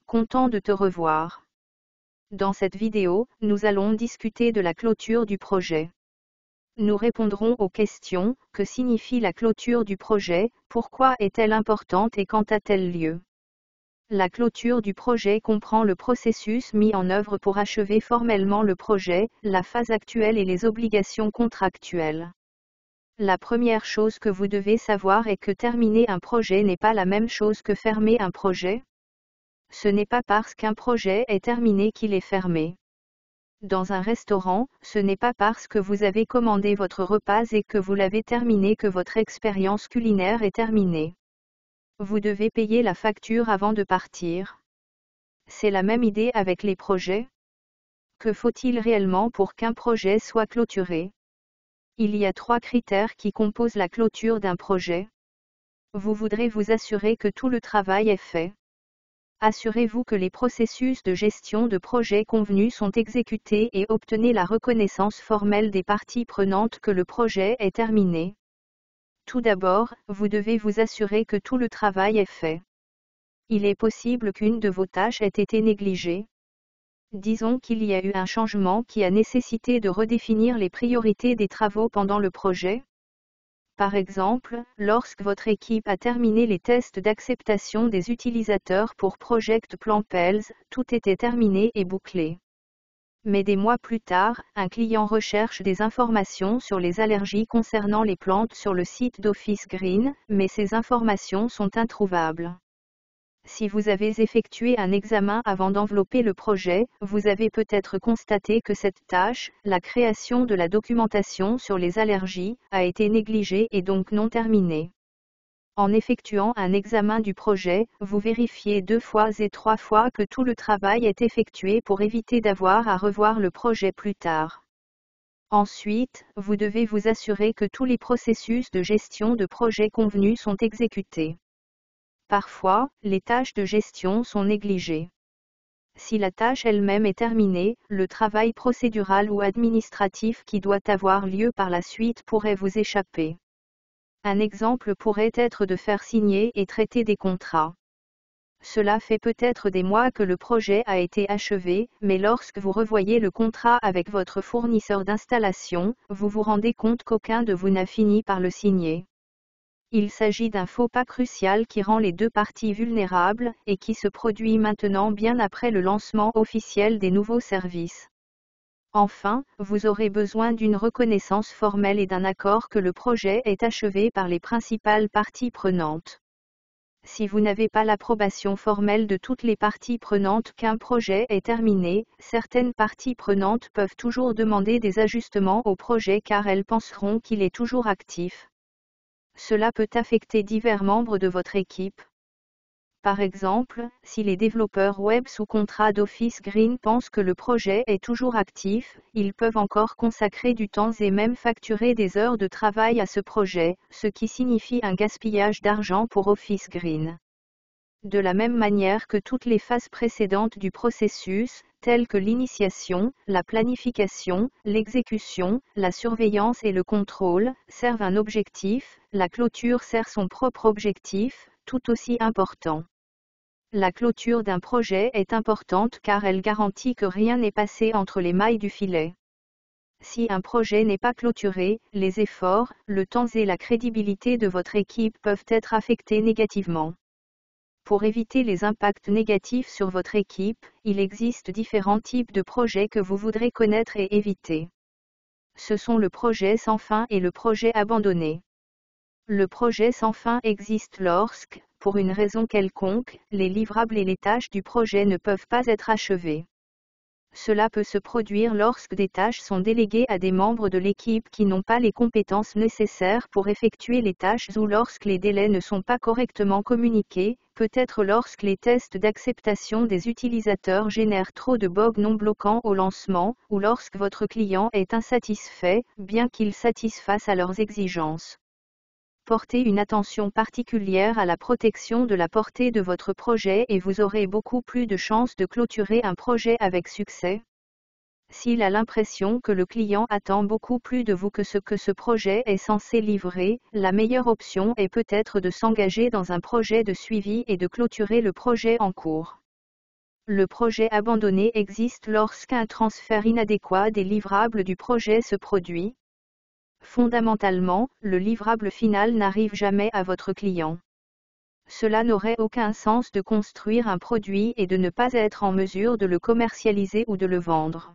content de te revoir. Dans cette vidéo, nous allons discuter de la clôture du projet. Nous répondrons aux questions: que signifie la clôture du projet, pourquoi est-elle importante et quand a-t-elle lieu? La clôture du projet comprend le processus mis en œuvre pour achever formellement le projet, la phase actuelle et les obligations contractuelles. La première chose que vous devez savoir est que terminer un projet n'est pas la même chose que fermer un projet. Ce n'est pas parce qu'un projet est terminé qu'il est fermé. Dans un restaurant, ce n'est pas parce que vous avez commandé votre repas et que vous l'avez terminé que votre expérience culinaire est terminée. Vous devez payer la facture avant de partir. C'est la même idée avec les projets. Que faut-il réellement pour qu'un projet soit clôturé? Il y a 3 critères qui composent la clôture d'un projet. Vous voudrez vous assurer que tout le travail est fait. Assurez-vous que les processus de gestion de projet convenus sont exécutés et obtenez la reconnaissance formelle des parties prenantes que le projet est terminé. Tout d'abord, vous devez vous assurer que tout le travail est fait. Il est possible qu'une de vos tâches ait été négligée. Disons qu'il y a eu un changement qui a nécessité de redéfinir les priorités des travaux pendant le projet. Par exemple, lorsque votre équipe a terminé les tests d'acceptation des utilisateurs pour Project Plan Pels, tout était terminé et bouclé. Mais des mois plus tard, un client recherche des informations sur les allergies concernant les plantes sur le site d'Office Green, mais ces informations sont introuvables. Si vous avez effectué un examen avant d'envelopper le projet, vous avez peut-être constaté que cette tâche, la création de la documentation sur les allergies, a été négligée et donc non terminée. En effectuant un examen du projet, vous vérifiez 2 fois et 3 fois que tout le travail est effectué pour éviter d'avoir à revoir le projet plus tard. Ensuite, vous devez vous assurer que tous les processus de gestion de projet convenus sont exécutés. Parfois, les tâches de gestion sont négligées. Si la tâche elle-même est terminée, le travail procédural ou administratif qui doit avoir lieu par la suite pourrait vous échapper. Un exemple pourrait être de faire signer et traiter des contrats. Cela fait peut-être des mois que le projet a été achevé, mais lorsque vous revoyez le contrat avec votre fournisseur d'installation, vous vous rendez compte qu'aucun de vous n'a fini par le signer. Il s'agit d'un faux pas crucial qui rend les 2 parties vulnérables, et qui se produit maintenant bien après le lancement officiel des nouveaux services. Enfin, vous aurez besoin d'une reconnaissance formelle et d'un accord que le projet est achevé par les principales parties prenantes. Si vous n'avez pas l'approbation formelle de toutes les parties prenantes qu'un projet est terminé, certaines parties prenantes peuvent toujours demander des ajustements au projet car elles penseront qu'il est toujours actif. Cela peut affecter divers membres de votre équipe. Par exemple, si les développeurs web sous contrat d'Office Green pensent que le projet est toujours actif, ils peuvent encore consacrer du temps et même facturer des heures de travail à ce projet, ce qui signifie un gaspillage d'argent pour Office Green. De la même manière que toutes les phases précédentes du processus, telles que l'initiation, la planification, l'exécution, la surveillance et le contrôle, servent un objectif, la clôture sert son propre objectif, tout aussi important. La clôture d'un projet est importante car elle garantit que rien n'est passé entre les mailles du filet. Si un projet n'est pas clôturé, les efforts, le temps et la crédibilité de votre équipe peuvent être affectés négativement. Pour éviter les impacts négatifs sur votre équipe, il existe différents types de projets que vous voudrez connaître et éviter. Ce sont le projet sans fin et le projet abandonné. Le projet sans fin existe lorsque, pour une raison quelconque, les livrables et les tâches du projet ne peuvent pas être achevées. Cela peut se produire lorsque des tâches sont déléguées à des membres de l'équipe qui n'ont pas les compétences nécessaires pour effectuer les tâches ou lorsque les délais ne sont pas correctement communiqués, peut-être lorsque les tests d'acceptation des utilisateurs génèrent trop de bugs non bloquants au lancement, ou lorsque votre client est insatisfait, bien qu'il satisfasse à leurs exigences. Portez une attention particulière à la protection de la portée de votre projet et vous aurez beaucoup plus de chances de clôturer un projet avec succès. S'il a l'impression que le client attend beaucoup plus de vous que ce projet est censé livrer, la meilleure option est peut-être de s'engager dans un projet de suivi et de clôturer le projet en cours. Le projet abandonné existe lorsqu'un transfert inadéquat des livrables du projet se produit. Fondamentalement, le livrable final n'arrive jamais à votre client. Cela n'aurait aucun sens de construire un produit et de ne pas être en mesure de le commercialiser ou de le vendre.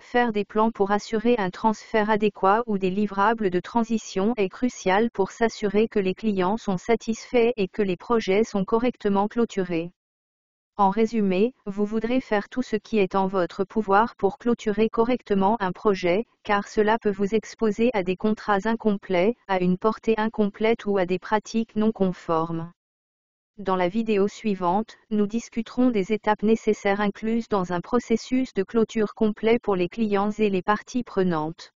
Faire des plans pour assurer un transfert adéquat ou des livrables de transition est crucial pour s'assurer que les clients sont satisfaits et que les projets sont correctement clôturés. En résumé, vous voudrez faire tout ce qui est en votre pouvoir pour clôturer correctement un projet, car cela peut vous exposer à des contrats incomplets, à une portée incomplète ou à des pratiques non conformes. Dans la vidéo suivante, nous discuterons des étapes nécessaires incluses dans un processus de clôture complet pour les clients et les parties prenantes.